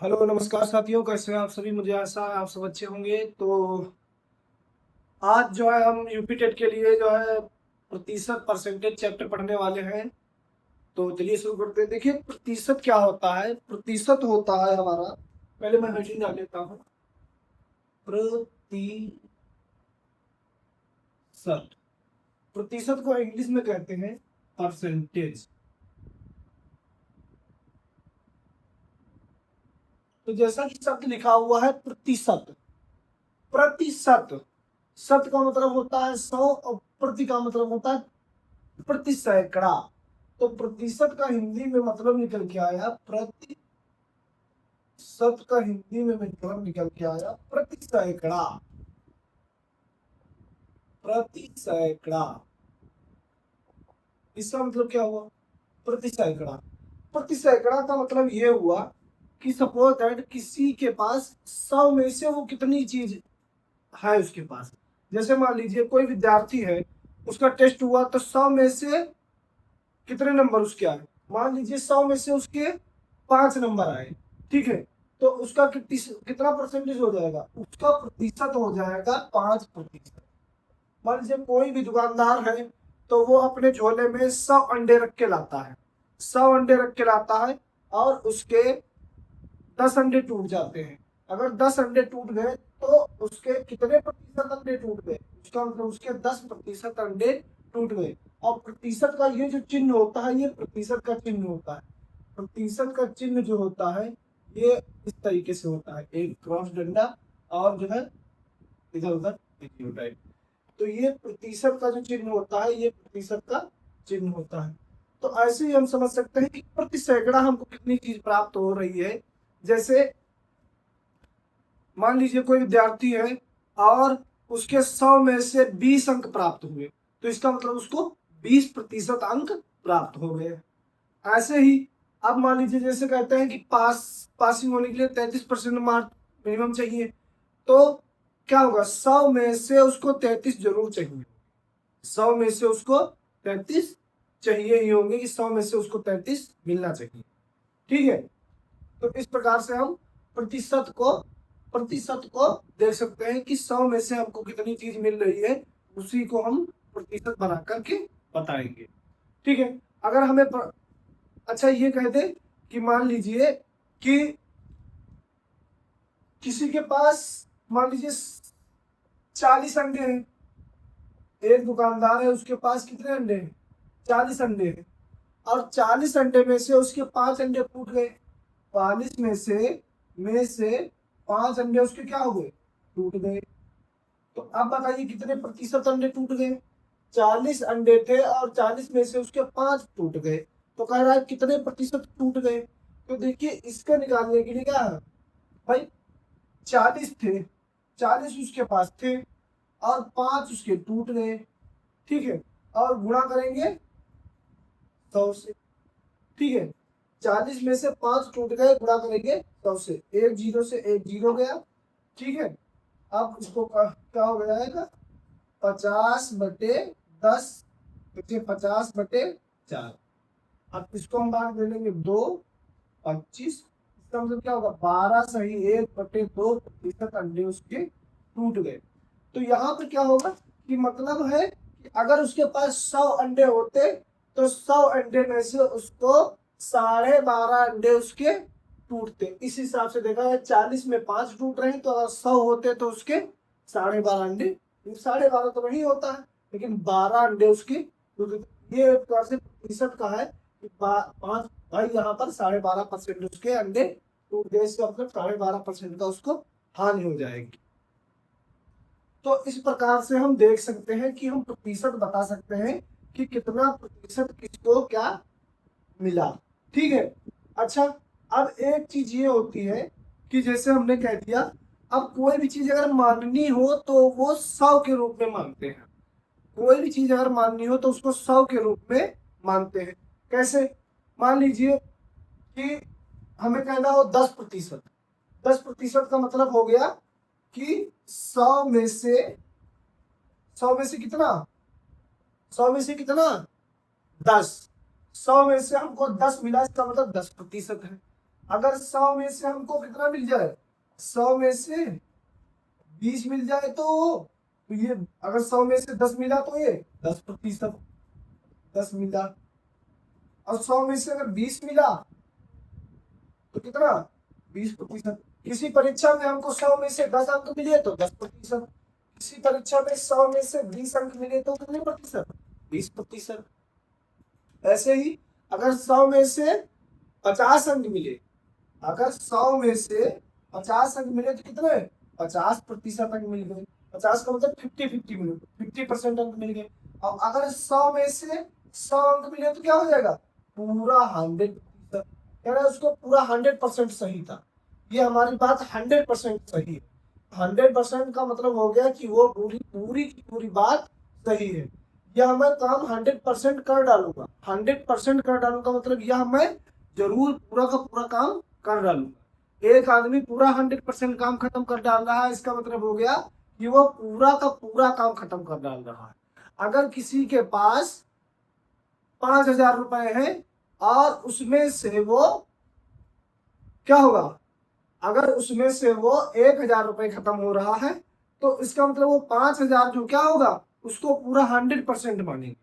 Hello नमस्कार साथियों, कैसे हैं आप सभी। मुझे आशा है आप सब अच्छे होंगे। तो आज जो है हम यूपी टेट के लिए जो है प्रतिशत परसेंटेज चैप्टर पढ़ने वाले हैं। तो चलिए शुरू करते हैं। देखिए, प्रतिशत क्या होता है। प्रतिशत होता है हमारा, पहले मैं हेडिंग डाल लेता हूँ। प्रतिशत, प्रतिशत को इंग्लिश में कहते हैं परसेंटेज। तो जैसा कि शब्द लिखा हुआ है प्रतिशत, प्रतिशत शत का मतलब होता है 100 और प्रति का मतलब होता है प्रति सैकड़ा। तो प्रतिशत का हिंदी में मतलब निकल के आया प्रतिशत, का हिंदी में मतलब निकल के आया प्रति सैकड़ा। प्रति सैकड़ा, इसका मतलब क्या हुआ? प्रति सैकड़ा। प्रति सैकड़ा का मतलब ये हुआ कि सपोज दैट किसी के पास 100 में से वो कितनी चीज है उसके पास। जैसे मान लीजिए कोई विद्यार्थी है, उसका टेस्ट हुआ तो 100 में से कितने नंबर उसके आए। मान लीजिए 100 में से उसके 5 नंबर आए, ठीक है। तो उसका कितना परसेंटेज हो जाएगा? उसका प्रतिशत हो जाएगा 5%। मान लीजिए कोई भी दुकानदार है, तो वो अपने झोले में 100 अंडे रख के लाता है, 100 अंडे रख के लाता है, और उसके 10 अंडे टूट जाते हैं। अगर 10 अंडे टूट गए तो उसके कितने प्रतिशत अंडे टूट गए? उसका मतलब उसके 10% अंडे टूट गए। और प्रतिशत का ये जो चिन्ह होता है, ये प्रतिशत का चिन्ह होता है। प्रतिशत का चिन्ह जो होता है, ये इस तरीके से होता है, एक क्रॉस डंडा और जो है इधर उधर टाइप। तो ये प्रतिशत का जो चिन्ह होता है, ये प्रतिशत का चिन्ह होता है। तो ऐसे ही हम समझ सकते हैं कि प्रति सैकड़ा हमको कितनी चीज प्राप्त हो रही है। जैसे मान लीजिए कोई विद्यार्थी है और उसके 100 में से 20 अंक प्राप्त हुए, तो इसका मतलब उसको 20% अंक प्राप्त हो गए। ऐसे ही अब मान लीजिए जैसे कहते हैं कि पासिंग होने के लिए 33% मार्क मिनिमम चाहिए। तो क्या होगा? 100 में से उसको 33 जरूर चाहिए। 100 में से उसको 33 चाहिए ही होंगे, कि 100 में से उसको 33 मिलना चाहिए, ठीक है। तो इस प्रकार से हम प्रतिशत को प्रतिशत को देख सकते हैं कि 100 में से हमको कितनी चीज मिल रही है, उसी को हम प्रतिशत बना करके बताएंगे, ठीक है। अगर हमें अच्छा ये कह दे कि मान लीजिए कि किसी के पास मान लीजिए 40 अंडे हैं। एक दुकानदार है, उसके पास कितने अंडे हैं? 40 अंडे हैं। और 40 अंडे में से उसके 5 अंडे टूट गए। 40 में से 5 अंडे उसके क्या हो गए? टूट गए। तो अब बताइए कितने प्रतिशत अंडे टूट गए? 40 अंडे थे और 40 में से उसके 5 टूट गए। तो कह रहा है कितने प्रतिशत टूट गए। तो देखिए, इसका निकालने के लिए क्या है भाई, 40 थे, 40 उसके पास थे और 5 उसके टूट गए, ठीक है। और गुणा करेंगे 100 से, ठीक है। 40 में से 5 टूट गए, गुणा करेंगे 100 से, एक जीरो से एक जीरो गया, ठीक है। अब इसको क्या हो जाएगा? 50/10, देखिए 50/4। अब इसको हम बात दे देंगे 2, 25। इसका मतलब क्या होगा? 12 सही 1/2 प्रतिशत अंडे उसके टूट गए। तो यहाँ पर क्या होगा कि मतलब है कि अगर उसके पास 100 अंडे होते, तो 100 अंडे में से उसको 12.5 अंडे उसके टूटते। इस हिसाब से देखा है, 40 में 5 टूट रहे हैं, तो अगर 100 होते तो उसके 12.5 अंडे, 12.5 तो नहीं होता है, लेकिन 12 अंडे उसके टूटते। ये एक तरह से प्रतिशत का है कि 5 भाई, यहाँ पर 12.5% उसके अंडे टूट गए, इसका मतलब 12.5% का उसको हानि हो जाएगी। तो इस प्रकार से हम देख सकते हैं कि हम प्रतिशत बता सकते हैं कि कितना प्रतिशत किसको क्या मिला, ठीक है। अच्छा, अब एक चीज ये होती है कि जैसे हमने कह दिया, अब कोई भी चीज अगर माननी हो तो वो 100 के रूप में मानते हैं। कोई भी चीज अगर माननी हो तो उसको 100 के रूप में मानते हैं। कैसे? मान लीजिए कि हमें कहना हो 10%। 10% का मतलब हो गया कि 100 में से कितना? 100 में से कितना? 10। 100 में से हमको 10 मिला, इसका मतलब 10% है। अगर 100 में से हमको कितना मिल जाए, 100 में से 20 मिल जाए तो ये, अगर 100 में से 10 मिला तो ये 10%, 10 मिला। और 100 में से अगर 20 मिला तो कितना, 20%। किसी परीक्षा में हमको 100 में से 10 अंक मिले तो 10%, किसी परीक्षा में 100 में से 20 अंक मिले तो कितने प्रतिशत, 20%। ऐसे ही अगर 100 में से 50 अंक मिले, अगर 100 में से 50 अंक मिले तो कितने, 50% अंक मिल गए। 50 का मतलब 50-50 मिले, 50% अंक मिल गए। और अगर 100 में से 100 अंक मिले तो क्या हो जाएगा, पूरा 100%। कह रहे उसको पूरा 100% सही था। ये हमारी बात 100% सही है। 100% का मतलब हो गया कि वो पूरी पूरी की पूरी बात सही है। यह मैं काम 100% कर डालूंगा। 100% कर डालूंगा मतलब यह मैं जरूर पूरा का पूरा काम कर डालूंगा। एक आदमी पूरा 100% काम खत्म कर डाल रहा है, इसका मतलब हो गया कि वो पूरा का पूरा काम खत्म कर डाल रहा है। अगर किसी के पास 5,000 रुपए है और उसमें से वो क्या होगा, अगर उसमें से वो 1,000 रुपए खत्म हो रहा है तो इसका मतलब वो 5,000 जो क्या होगा उसको पूरा 100% मानेंगे,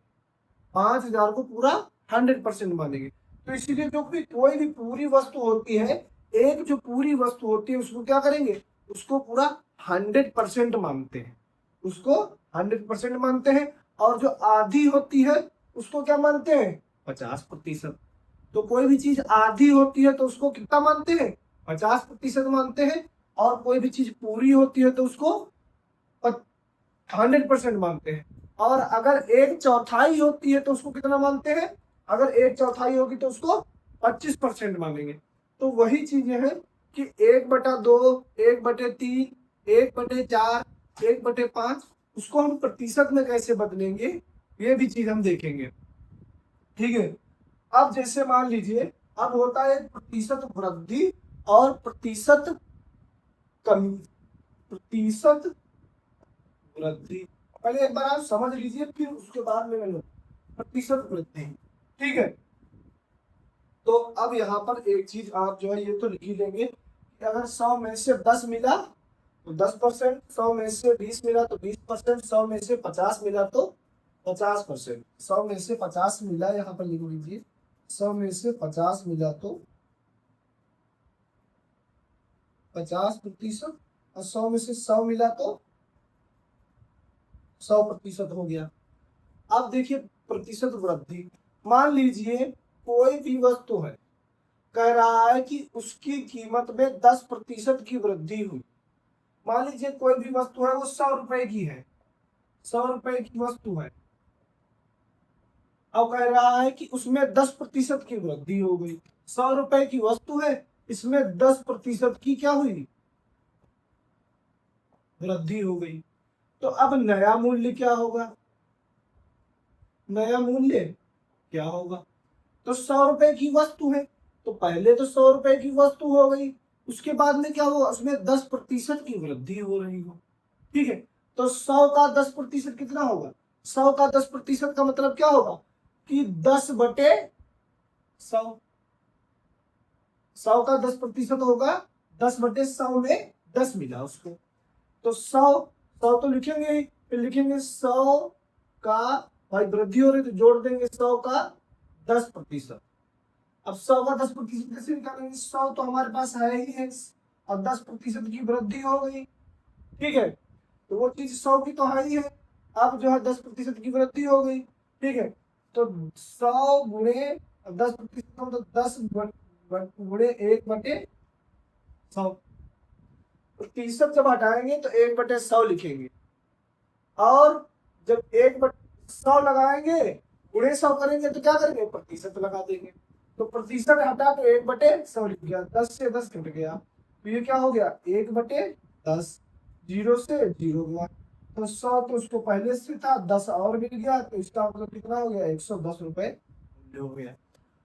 5,000 को पूरा 100% मानेंगे। तो इसीलिए जो भी कोई भी पूरी वस्तु होती है, एक जो पूरी वस्तु होती है उसको क्या करेंगे, उसको पूरा 100% मानते हैं, उसको 100% मानते हैं। और जो आधी होती है उसको क्या मानते हैं, 50%। तो कोई भी चीज आधी होती है तो उसको कितना मानते हैं, 50% मानते हैं। और कोई भी चीज पूरी होती है तो उसको 100% मानते हैं। और अगर 1/4 होती है तो उसको कितना मानते हैं, अगर 1/4 होगी तो उसको 25% मानेंगे। तो वही चीजें हैं कि 1/2, 1/3, 1/4, 1/5, उसको हम प्रतिशत में कैसे बदलेंगे ये भी चीज हम देखेंगे। ठीक है। अब जैसे मान लीजिए, अब होता है प्रतिशत वृद्धि और प्रतिशत कमी। प्रतिशत वृद्धि पहले एक बार आप समझ लीजिए, फिर उसके बाद में मैं प्रतिशत वृद्धि। ठीक है। तो अब यहाँ पर एक चीज आप जो है ये तो लिख ही लेंगे कि अगर 100 में से 10 मिला तो 10%, 100 में से 20 मिला तो 20%, 100 में से 50 मिला तो 50%। 100 में से 50 मिला, यहाँ पर लिख लीजिए 100 में से 50 मिला तो 50%, और 100 में से 100 मिला तो 100% हो गया। अब देखिए प्रतिशत वृद्धि, मान लीजिए कोई भी वस्तु है, कह रहा है कि उसकी कीमत में 10% की वृद्धि हुई। मान लीजिए कोई भी वस्तु है वो 100 रुपए की है, 100 रुपए की वस्तु है। अब कह रहा है कि उसमें 10% की वृद्धि हो गई। 100 रुपए की वस्तु है, इसमें 10% की क्या हुई, वृद्धि हो गई। तो अब नया मूल्य क्या होगा, नया मूल्य क्या होगा। तो 100 रुपए की वस्तु है तो पहले तो 100 रुपए की वस्तु हो गई, उसके बाद में क्या होगा, उसमें 10% की वृद्धि हो रही हो। ठीक है। तो 100 का 10% कितना होगा, 100 का 10% का मतलब क्या होगा कि 10/100। 100 का 10% होगा 10/100 में 10 मिला उसको। तो 100 तो लिखेंगे ही, फिर लिखेंगे 100 का, भाई वृद्धि हो रही तो जोड़ देंगे 100 का 10%। अब 100 का 10% कैसे निकालेंगे, 100 तो हमारे पास है ही है और 10% की वृद्धि हो गई। ठीक है। तो वो चीज 100 की तो है ही है, अब जो है 10% की वृद्धि हो गई। ठीक है। तो 100 गुणे 10% मतलब 10 गुणे 1/100। प्रतिशत जब हटाएंगे तो 1/100 लिखेंगे, और जब 1/100 लगाएंगे गुणे 100 करेंगे तो क्या करेंगे, प्रतिशत लगा देंगे। तो प्रतिशत हटा तो 1/100 लिख गया, 10 से 10 कट गया तो ये क्या हो गया 1/10, 0 से 0 गया। तो 100 तो उसको पहले से था, 10 और मिल गया तो इसका मतलब कितना हो गया, 110 रुपए हो गया।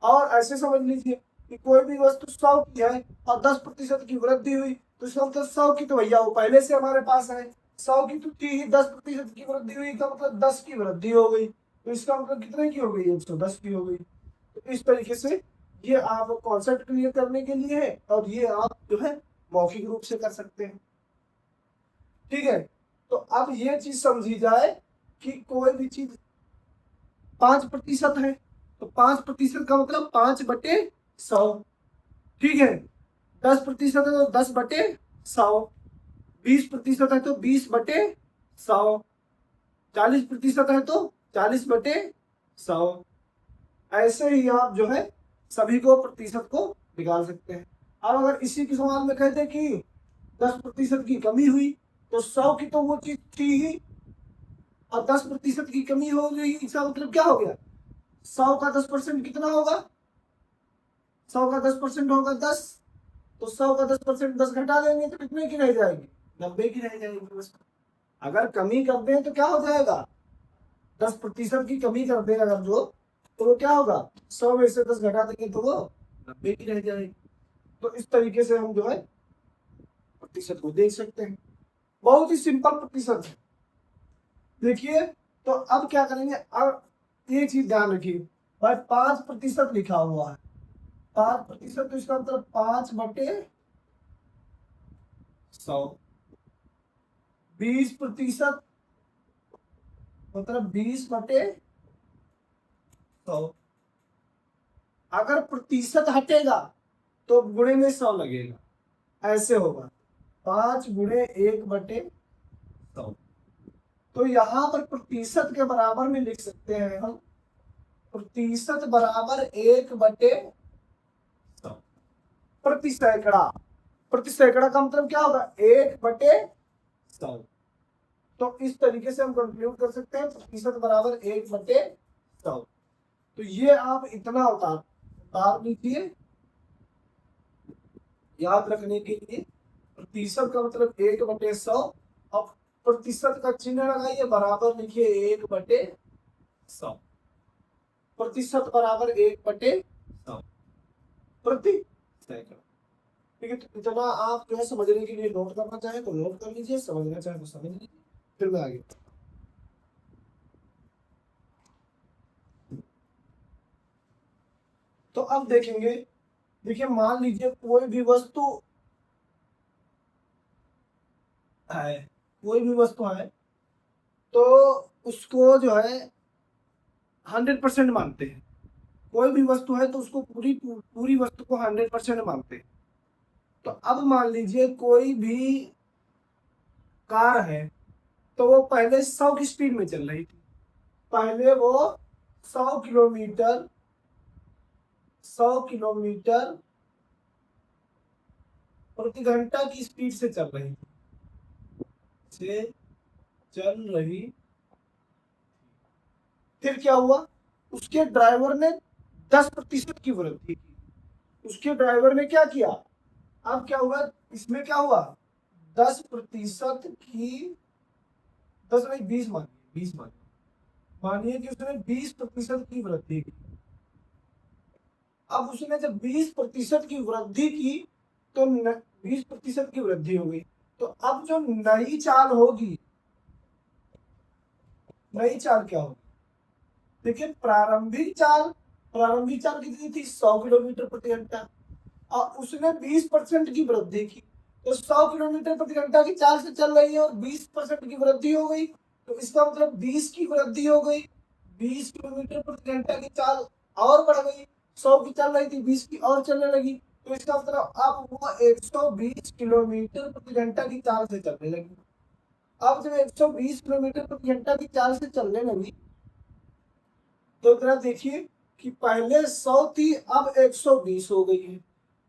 और ऐसे समझ लीजिए कि कोई भी वस्तु 100 की है और 10% की वृद्धि हुई तो इसका मतलब 100 की तो भैया वो पहले से हमारे पास है, 100 की तो थी ही, 10% की वृद्धि हुई का मतलब 10 की वृद्धि हो गई तो इसका मतलब कितने की हो गई, 110 की हो गई। तो इस तरीके से ये आप कॉन्सेप्ट क्लियर करने के लिए है, और ये आप जो है मौखिक रूप से कर सकते हैं। ठीक है, तो अब ये चीज समझी जाए कि कोई भी चीज 5% है, तो 5% का मतलब 5/100। ठीक है, 10% है तो 10/100, 20% है तो 20/100, 40% है तो 40/100। ऐसे ही आप जो है सभी को प्रतिशत को निकाल सकते हैं। अब अगर इसी के सवाल में कहते कि 10% की कमी हुई, तो 100 की तो वो चीज थी ही, और 10% की कमी हो गई, इसका मतलब क्या हो गया? 100 का 10% कितना होगा? 100 का 10% होगा 10, तो 100 का 10% 10 घटा देंगे तो कितने की रह जाएगी? 90 की रह जाएगी बस। अगर कमी कर दें तो क्या हो जाएगा? 10% की कमी कर दें अगर जो, तो वो क्या होगा? 100 में से 10 घटा देंगे तो वो 90 की रह जाएगी। तो इस तरीके से हम जो है प्रतिशत को देख सकते हैं। बहुत ही सिंपल प्रतिशत है। देखिए, तो अब क्या करेंगे, अब ये चीज ध्यान रखिए भाई, 5% लिखा हुआ है, 5%, तो इसका मतलब 5/100। 20% मतलब 20/100। अगर प्रतिशत हटेगा तो गुणे में 100 लगेगा, ऐसे होगा 5 × 1/100। तो यहाँ पर प्रतिशत के बराबर में लिख सकते हैं हम, प्रतिशत बराबर 1/100। प्रति सैकड़ा, प्रति सैकड़ा का मतलब क्या होगा? 1/100। तो इस तरीके से हम कंक्लूड कर सकते हैं प्रतिशत बराबर 1/100। तो ये आप इतना उतार लीजिए याद रखने के लिए। प्रतिशत का मतलब 1/100, अब प्रतिशत का चिन्ह लगाइए, बराबर लिखिए 1/100। प्रतिशत बराबर 1/100 प्रति सैकड़ा। ठीक है, तो इतना आप जो है समझने के लिए नोट करना चाहे तो नोट कर लीजिए, समझना चाहे तो समझ लीजिए, फिर मैं आगे। तो अब देखेंगे, देखिए मान लीजिए कोई भी वस्तु है, कोई भी वस्तु है, तो उसको जो है 100% मानते हैं। कोई भी वस्तु है तो उसको पूरी पूरी वस्तु को 100% मानते हैं। तो अब मान लीजिए कोई भी कार है, तो वो पहले 100 की स्पीड में चल रही थी, पहले वो 100 किलोमीटर 100 किलोमीटर प्रति घंटा की स्पीड से चल रही थी, से चल रही। फिर क्या हुआ? उसके ड्राइवर ने 10% की वृद्धि की, उसके ड्राइवर ने क्या किया? अब क्या हुआ इसमें, क्या हुआ? 10% की, 10 नहीं 20 मानिए, 20 मानिए, मानिए कि उसने 20% की वृद्धि की। अब उसने जब 20% की वृद्धि की, तो 20% की वृद्धि हो गई, तो अब जो नई चाल होगी, नई चाल क्या होगी? देखिए प्रारंभिक चाल कितनी थी? 100 किलोमीटर प्रति घंटा, और उसने 20% की वृद्धि की, तो 100 किलोमीटर प्रति घंटा की चाल से चल रही है और 20% की वृद्धि हो गई, तो इसका मतलब 20 की वृद्धि हो गई, 20 किलोमीटर प्रति घंटा की चाल और बढ़ गई। 100 की चल रही थी, 20 की और चलने लगी, तो इसका मतलब अब वो 120 किलोमीटर प्रति घंटा की चाल से चलने लगी। अब जब 120 किलोमीटर प्रति घंटा की चाल से चलने लगी, तो जरा देखिए कि पहले 100 थी, अब 120 हो गई है।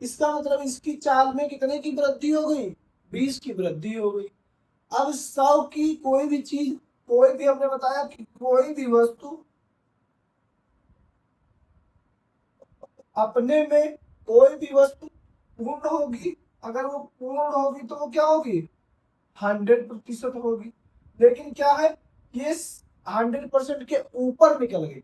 इसका मतलब इसकी चाल में कितने की वृद्धि हो गई? 20 की वृद्धि हो गई। अब 100 की कोई भी चीज, कोई भी, हमने बताया कि कोई भी वस्तु अपने में, कोई भी वस्तु पूर्ण होगी, अगर वो पूर्ण होगी तो वो क्या होगी? 100% होगी। लेकिन क्या है, ये 100% के ऊपर निकल गई,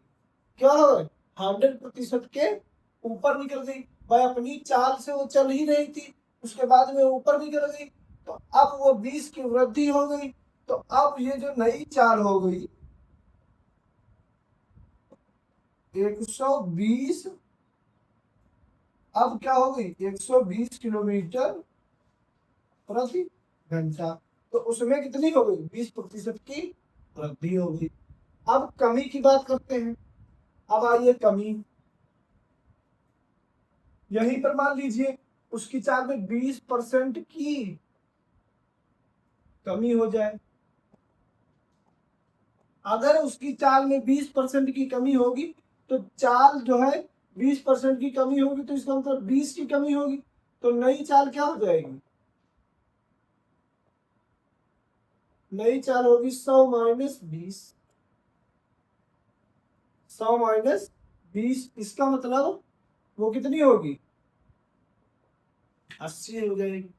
क्या हो गए? 100% के ऊपर निकल गई भाई, अपनी चाल से वो चल ही रही थी, उसके बाद में ऊपर निकल गई, तो अब वो 20 की वृद्धि हो गई, तो अब ये जो नई चाल हो गई 120 अब क्या हो गई 120 किलोमीटर प्रति घंटा। तो उसमें कितनी हो गई 20% की वृद्धि हो गई। अब कमी की बात करते हैं। अब आइए कमी, यहीं पर मान लीजिए उसकी चाल में 20% की कमी हो जाए। अगर उसकी चाल में 20% की कमी होगी तो चाल जो है 20% की कमी होगी, तो इसका मतलब 20 की कमी होगी, तो नई चाल क्या हो जाएगी, नई चाल होगी 100 माइनस 20। 100 माइनस 20 इसका मतलब वो कितनी होगी 80 हो जाएगी।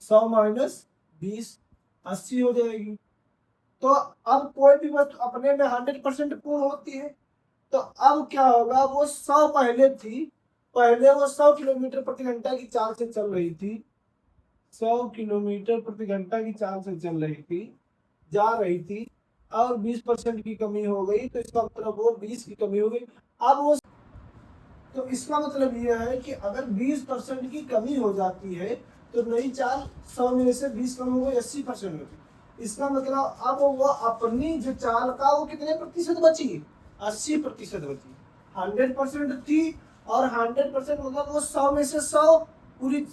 100 माइनस 20 80 हो जाएगी। तो अब कोई भी वस्तु अपने में 100% पूर्ण होती है। तो अब क्या होगा, वो 100 पहले थी, पहले वो 100 किलोमीटर प्रति घंटा की चाल से चल रही थी, 100 किलोमीटर प्रति घंटा की चाल से चल रही थी, जा रही थी, और 20% की कमी हो गई, तो इसका मतलब वो 20 की कमी हो गई। अब वो, तो इसका मतलब यह है कि अगर 20% की कमी हो जाती है तो नई चाल 100 में से 20 कम हो गई 80% होगी। इसका मतलब अब वो अपनी जो चाल का वो कितने प्रतिशत बची 80% बची। 100% थी, और 100% मतलब वो 100 में से 100 पूरी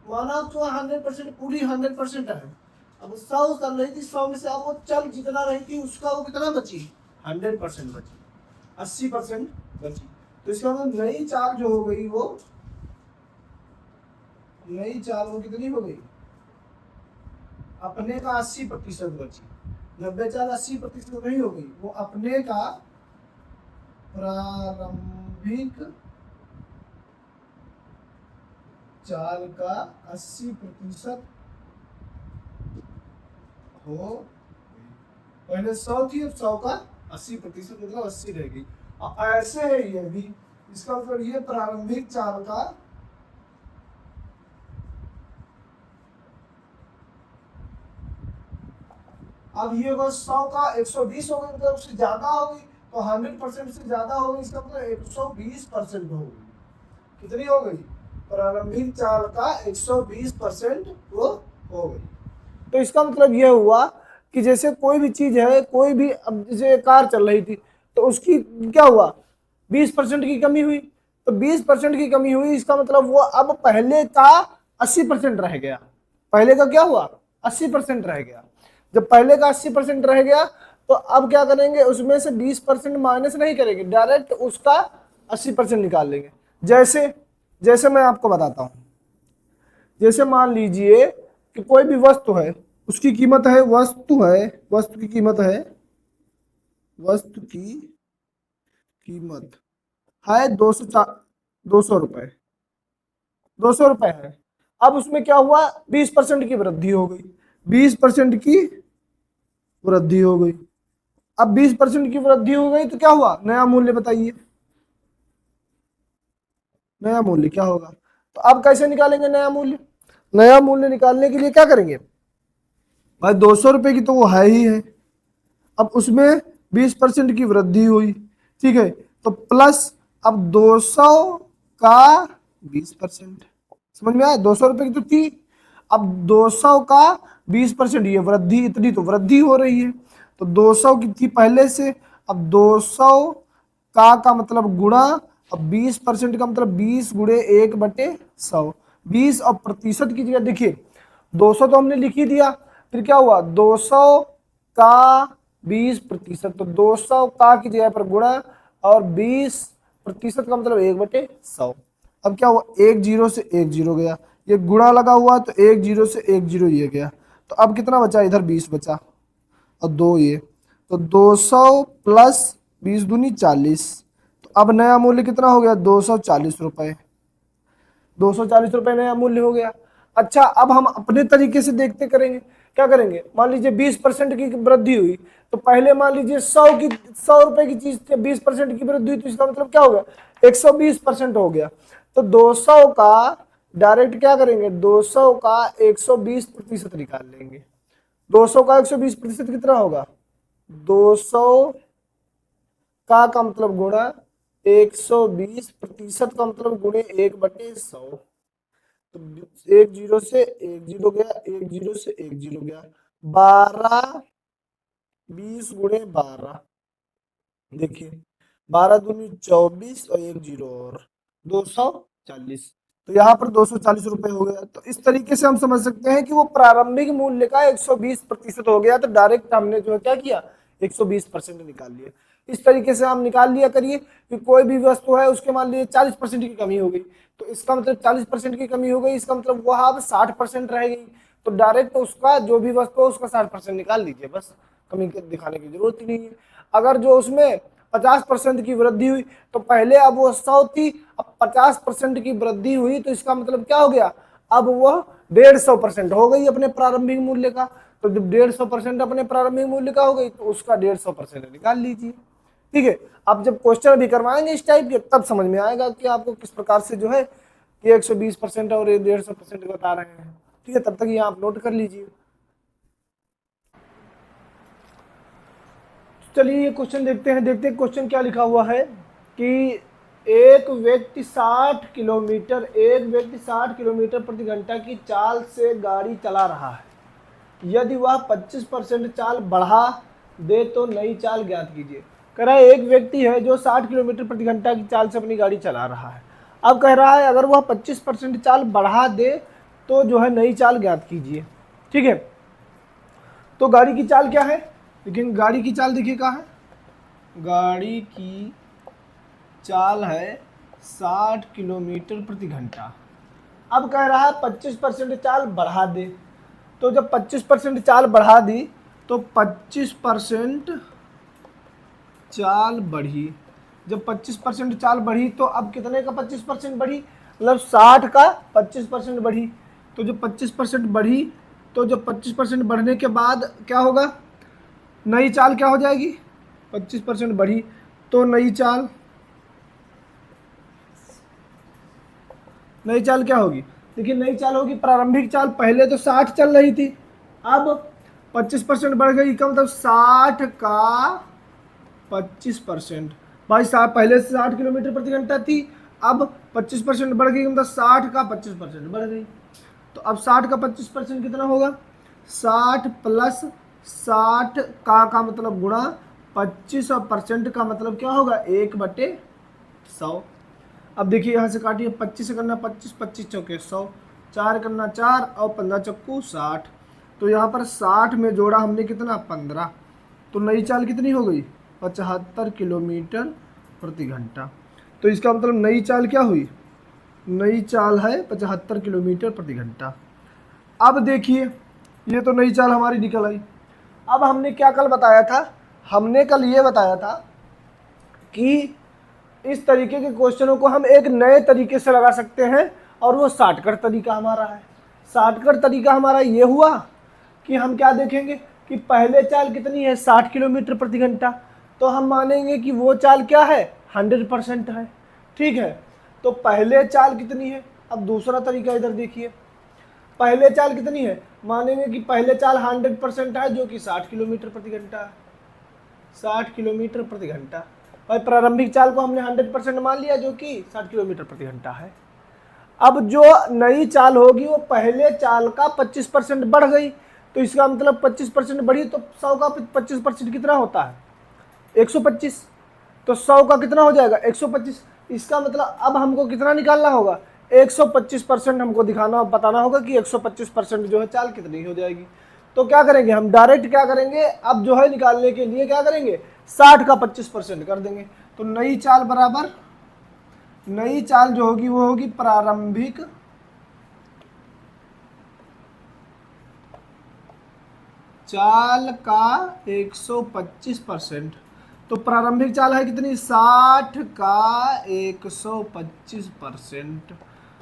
माना तो 100% पूरी 100% है। अब 100 चल रही थी, 100 में से अब वो चल जितना रही थी उसका वो कितना बची 100% बची, 80% बची। तो इसका मतलब नई चाल जो हो गई वो, नई चाल वो कितनी हो गई अपने का 80% बची। 90 चाल 80% नहीं हो गई, वो अपने का प्रारंभिक चाल का 80% हो गई। पहले 100 थी, अब 100 का 80% मतलब 80 रह गई। ऐसे है ये भी, इसका मतलब ये प्रारंभिक चाल का अब ये बस 100 का 120 हो गई, मतलब उससे ज्यादा होगी, तो 100% से ज्यादा होगी, इसका मतलब 120% हो गई। कितनी हो गई प्रारंभिक चाल का 120% वो हो गई। तो इसका मतलब यह हुआ कि जैसे कोई भी चीज है, कोई भी, अब जैसे कार चल रही थी तो उसकी क्या हुआ 20% की कमी हुई, तो 20% की कमी हुई, इसका मतलब वो अब पहले का 80% रह गया। पहले का क्या हुआ 80% रह गया। जब पहले का 80% रह गया तो अब क्या करेंगे, उसमें से 20% माइनस नहीं करेंगे, डायरेक्ट उसका 80% निकाल लेंगे। जैसे जैसे मैं आपको बताता हूं, जैसे मान लीजिए कि कोई भी वस्तु है, उसकी कीमत है, वस्तु की कीमत है, वस्तु की कीमत है 200 रुपए, 200 रुपए है। अब उसमें क्या हुआ 20% की वृद्धि हो गई, 20% की वृद्धि हो गई। अब 20% की वृद्धि हो गई तो क्या हुआ, नया मूल्य बताइए, नया मूल्य क्या होगा। तो अब कैसे निकालेंगे नया मूल्य, नया मूल्य निकालने के लिए क्या करेंगे भाई, 200 रुपए की तो वो है ही है, अब उसमें 20% की वृद्धि हुई, ठीक है, तो प्लस अब 200 का 20%, समझ में आया, 200 रुपए की तो थी, अब 200 का 20%, ये वृद्धि, इतनी तो वृद्धि हो रही है, तो 200 की थी पहले से, अब 200 का मतलब गुणा, अब 20% का मतलब 20 गुणे 1/100, 20 और प्रतिशत की जगह देखिए 200 तो हमने लिख ही दिया, फिर क्या हुआ 200 का 20%, तो 200 का की जगह पर गुणा, और 20% का मतलब 1/100। अब क्या हुआ, एक जीरो से एक जीरो गया, ये गुणा लगा हुआ तो एक जीरो से एक जीरो ये गया, तो अब कितना बचा, इधर 20 बचा और दो ये, तो 200 प्लस 20 दूनी 40, तो अब नया मूल्य कितना हो गया 240 रुपए, 240 रुपए नया मूल्य हो गया। अच्छा अब हम अपने तरीके से देखते करेंगे, क्या करेंगे, मान लीजिए 20% की वृद्धि हुई, तो पहले मान लीजिए 100 रुपए की चीज थी, 20% की वृद्धि हुई, तो इसका मतलब क्या होगा 120% हो गया। तो 200 का डायरेक्ट क्या करेंगे, 200 का 120% निकाल लेंगे। 200 का 120% कितना होगा, 200 का मतलब गुणा 120% का मतलब गुणे 1/100। तो 1 0 से 1 0 गया, 1 0 से 1 0 गया, 12 20 गुणे 12, देखिए 12 दूनी 24 और 1 0 और 240। तो यहाँ पर 240 रुपए हो गया। तो इस तरीके से हम समझ सकते हैं कि वो प्रारंभिक मूल्य का 120% हो गया। तो डायरेक्ट हमने जो है क्या किया, 120% निकाल लिया। इस तरीके से हम निकाल लिया करिए कि कोई भी वस्तु है उसके मान लीजिए 40% की कमी हो गई, तो इसका मतलब 40% की कमी हो गई, इसका मतलब वह अब 60% रह गई। तो डायरेक्ट उसका जो भी वस्तु है उसका 60% निकाल लीजिए, बस कमी दिखाने की जरूरत ही नहीं है। अगर जो उसमें 50% की वृद्धि हुई तो पहले अब वो 100 थी, अब 50% की वृद्धि हुई, तो इसका मतलब क्या हो गया, अब वह 150% हो गई अपने प्रारंभिक मूल्य का। तो जब 150% अपने प्रारंभिक मूल्य का हो गई तो उसका 150% निकाल लीजिए। ठीक है, अब जब क्वेश्चन भी करवाएंगे इस टाइप के तब समझ में आएगा कि आपको किस प्रकार से जो है कि 120% और 150% बता रहे हैं। ठीक है, तब तक ये आप नोट कर लीजिए। चलिए ये क्वेश्चन देखते हैं। देखते हैं क्वेश्चन क्या लिखा हुआ है कि एक व्यक्ति 60 किलोमीटर प्रति घंटा की चाल से गाड़ी चला रहा है। यदि वह 25% चाल बढ़ा दे तो नई चाल ज्ञात कीजिए। कह रहा है एक व्यक्ति है जो 60 किलोमीटर प्रति घंटा की चाल से अपनी गाड़ी चला रहा है। अब कह रहा है अगर वह 25% चाल बढ़ा दे तो जो है नई चाल ज्ञात कीजिए। ठीक है, तो गाड़ी की चाल क्या है, लेकिन गाड़ी की चाल देखिए कहाँ है, गाड़ी की चाल है 60 किलोमीटर प्रति घंटा। अब कह रहा है 25% चाल बढ़ा दे। तो जब 25% चाल बढ़ा दी तो 25% चाल बढ़ी। जब 25% चाल बढ़ी तो अब कितने का 25% बढ़ी, मतलब 60 का 25% बढ़ी। तो जब 25% बढ़ी तो जब 25% बढ़ने के बाद क्या होगा, नई चाल क्या हो जाएगी, 25% बढ़ी तो नई चाल क्या होगी, देखिए नई चाल होगी, प्रारंभिक चाल पहले तो 60 चल रही थी, अब 25% बढ़ गई, का मतलब 60 का 25%। भाई साहब पहले से 60 किलोमीटर प्रति घंटा थी, अब 25% बढ़ गई, मतलब 60 का 25% बढ़ गई। तो अब 60 का 25% कितना होगा, 60 प्लस 60 का मतलब गुणा 25 और परसेंट का मतलब क्या होगा 1/100। अब देखिए यहाँ से काटिए, 25 से करना 25, 25 चौके 100, 4 करना 4 और 15 चक्कू 60। तो यहाँ पर 60 में जोड़ा हमने कितना 15, तो नई चाल कितनी हो गई 75 किलोमीटर प्रति घंटा। तो इसका मतलब नई चाल क्या हुई, नई चाल है 75 किलोमीटर प्रति घंटा। अब देखिए ये तो नई चाल हमारी निकल आई। अब हमने क्या कल बताया था, हमने कल ये बताया था कि इस तरीके के क्वेश्चनों को हम एक नए तरीके से लगा सकते हैं, और वो शॉर्टकट तरीका हमारा है। शॉर्टकट तरीका हमारा ये हुआ कि हम क्या देखेंगे कि पहले चाल कितनी है 60 किलोमीटर प्रति घंटा, तो हम मानेंगे कि वो चाल क्या है 100% है। ठीक है, तो पहले चाल कितनी है, अब दूसरा तरीका इधर देखिए, पहले चाल कितनी है, मानेंगे कि पहले चाल 100% है जो कि 60 किलोमीटर प्रति घंटा है, 60 किलोमीटर प्रति घंटा। और प्रारंभिक चाल को हमने 100% मान लिया जो कि 60 किलोमीटर प्रति घंटा है। अब जो नई चाल होगी वो पहले चाल का 25% बढ़ गई, तो इसका मतलब 25% बढ़ी तो 100 का 25% कितना होता है 125, तो 100 का कितना हो जाएगा 125। इसका मतलब अब हमको कितना निकालना होगा 125% हमको दिखाना बताना होगा कि 125% जो है चाल कितनी हो जाएगी। तो क्या करेंगे हम डायरेक्ट क्या करेंगे, अब जो है निकालने के लिए क्या करेंगे 60 का 25% कर देंगे। तो नई चाल बराबर, नई चाल जो होगी वो होगी प्रारंभिक चाल का 125%। तो प्रारंभिक चाल है कितनी 60 का 125%,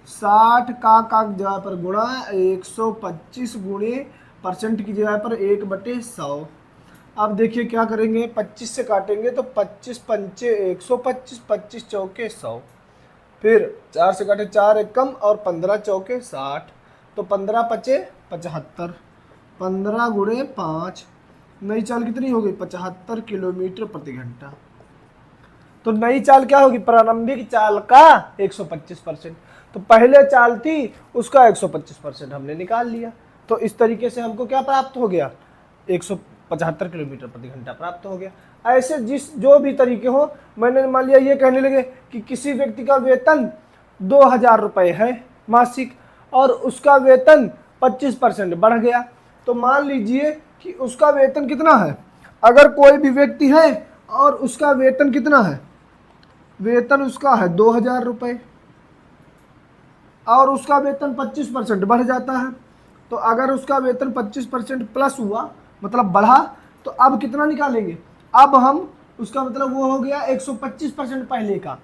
60 का जगह पर गुणा 125 गुणे परसेंट की जगह पर 1/100। अब देखिए क्या करेंगे 25 से काटेंगे तो 25 पंचे 125, 25 चौके 100, फिर 4 से काटे 4 एक कम और 15 चौके 60, तो 15 पचे 75, 15 गुणे 5, नई चाल कितनी हो गई 75 किलोमीटर प्रति घंटा। तो नई चाल क्या होगी, प्रारंभिक चाल का 125%। तो पहले चाल थी उसका 125% हमने निकाल लिया। तो इस तरीके से हमको क्या प्राप्त हो गया, 175 किलोमीटर प्रति घंटा प्राप्त हो गया। ऐसे जो भी तरीके हो, मैंने मान लिया ये कहने लगे कि किसी व्यक्ति का वेतन 2000 रुपये है मासिक और उसका वेतन 25% बढ़ गया। तो मान लीजिए कि उसका वेतन कितना है, अगर कोई भी व्यक्ति है और उसका वेतन कितना है, वेतन उसका है 2000 रुपये और उसका वेतन 25% बढ़ जाता है। तो अगर उसका वेतन 25% प्लस हुआ, मतलब बढ़ा, तो अब कितना निकालेंगे, अब हम उसका मतलब वो हो गया 125% पहले का।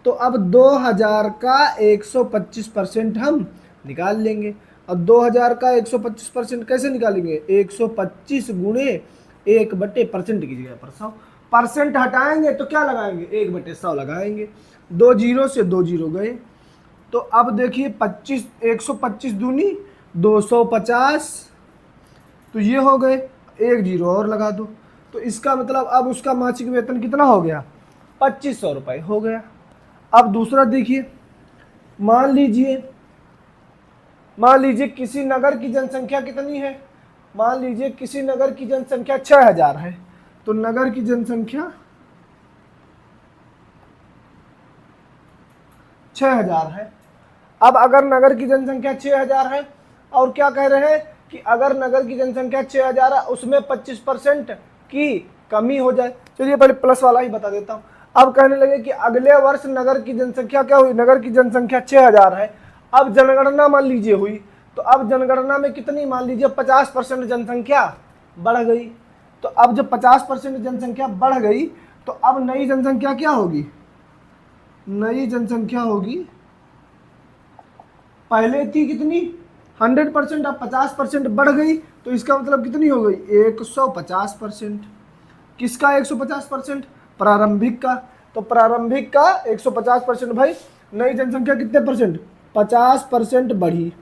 तो अब 2000 का 125% हम निकाल लेंगे। और 2000 का 125% कैसे निकालेंगे, 125 गुणे 1/% की जगह पर 100। परसेंट हटाएंगे तो क्या लगाएंगे, 1/100 लगाएंगे। 2 जीरो से 2 जीरो गए। तो अब देखिए 25, 125 दूनी 250, तो ये हो गए, 1 जीरो और लगा दो। तो इसका मतलब अब उसका मासिक वेतन कितना हो गया, 2500 रुपये हो गया। अब दूसरा देखिए, मान लीजिए किसी नगर की जनसंख्या कितनी है, मान लीजिए किसी नगर की जनसंख्या 6000 है। तो नगर की जनसंख्या 6000 है। अब अगर नगर की जनसंख्या 6000 है और क्या कह रहे हैं कि अगर नगर की जनसंख्या 6000 है उसमें 25% की कमी हो जाए। चलिए पहले प्लस वाला ही बता देता हूँ। अब कहने लगे कि अगले वर्ष नगर की जनसंख्या क्या हुई, नगर की जनसंख्या 6000 है। अब जनगणना मान लीजिए हुई, तो अब जनगणना में कितनी, मान लीजिए 50% जनसंख्या बढ़ गई। तो अब जब 50% जनसंख्या बढ़ गई तो अब नई जनसंख्या क्या होगी, नई जनसंख्या होगी, पहले थी कितनी 100%, अब 50% बढ़ गई। तो इसका मतलब कितनी हो गई, 150%। किसका 150%, प्रारंभिक का। तो प्रारंभिक का 150% भाई, नई जनसंख्या कितने परसेंट, 50% बढ़ी,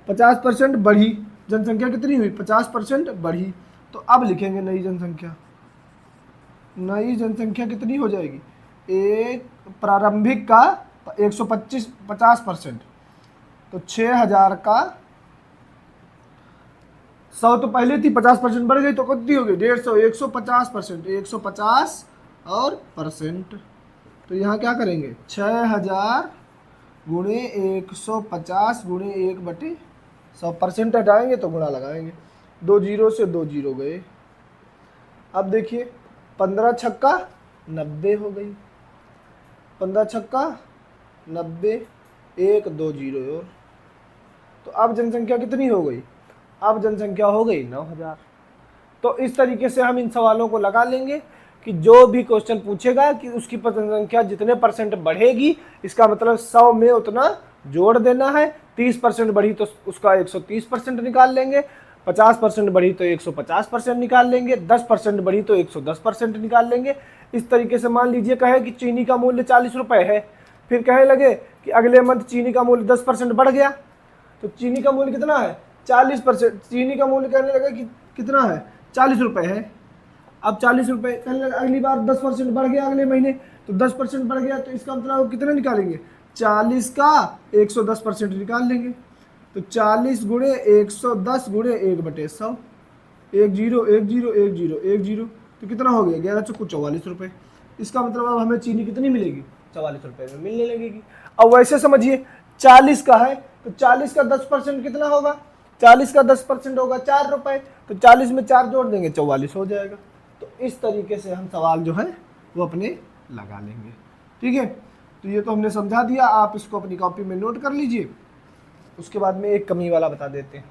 50% बढ़ी, जनसंख्या कितनी हुई, 50% बढ़ी। तो अब लिखेंगे नई जनसंख्या, नई जनसंख्या कितनी हो जाएगी, एक प्रारंभिक का 125 50%, तो 6000 का 100 तो पहले थी, 50% बढ़ गई तो कितनी हो गई, 150, 150%, 150 और परसेंट। तो यहाँ क्या करेंगे, 6000 गुणे 150 गुणे 1/100, परसेंट हटाएंगे तो गुणा लगाएंगे। 2 जीरो से 2 जीरो गए। अब देखिए 15 छक्का 90 हो गई, 15 छक्का 90, 1 2 जीरो और। तो अब जनसंख्या कितनी हो गई, अब जनसंख्या हो गई 9000। तो इस तरीके से हम इन सवालों को लगा लेंगे कि जो भी क्वेश्चन पूछेगा कि उसकी जनसंख्या जितने परसेंट बढ़ेगी, इसका मतलब 100 में उतना जोड़ देना है। 30% बढ़ी तो उसका 130% निकाल लेंगे, 50% बढ़ी तो 150% निकाल लेंगे, 10% बढ़ी तो 110% निकाल लेंगे। इस तरीके से मान लीजिए कहे कि चीनी का मूल्य 40 रुपये है, फिर कहे लगे कि अगले मंथ चीनी का मूल्य 10% बढ़ गया, तो चीनी का मूल्य कितना है, 40%। चीनी का मूल्य कहने लगा कि कितना है, 40 रुपये है। अब 40 रुपये कहने लगा, अगली बार 10% बढ़ गया अगले महीने, तो 10% बढ़ गया, तो इसका मतलब कितने निकालेंगे, 40 का 110% निकाल लेंगे। तो 40 गुणे 110 गुणे 1/100, 1 जीरो 1 जीरो 1 जीरो 1 जीरो, तो कितना हो गया, 11 चौको 44 रुपये। इसका मतलब अब हमें चीनी कितनी मिलेगी, 44 रुपये में मिलने लगेगी। अब वैसे समझिए 40 का है तो 40 का 10% कितना होगा, 40 का 10% होगा 4 रुपये, तो 40 में 4 जोड़ देंगे 44 हो जाएगा। तो इस तरीके से हम सवाल जो है वो अपने लगा लेंगे। ठीक है, तो ये तो हमने समझा दिया, आप इसको अपनी कॉपी में नोट कर लीजिए। उसके बाद में एक कमी वाला बता देते हैं।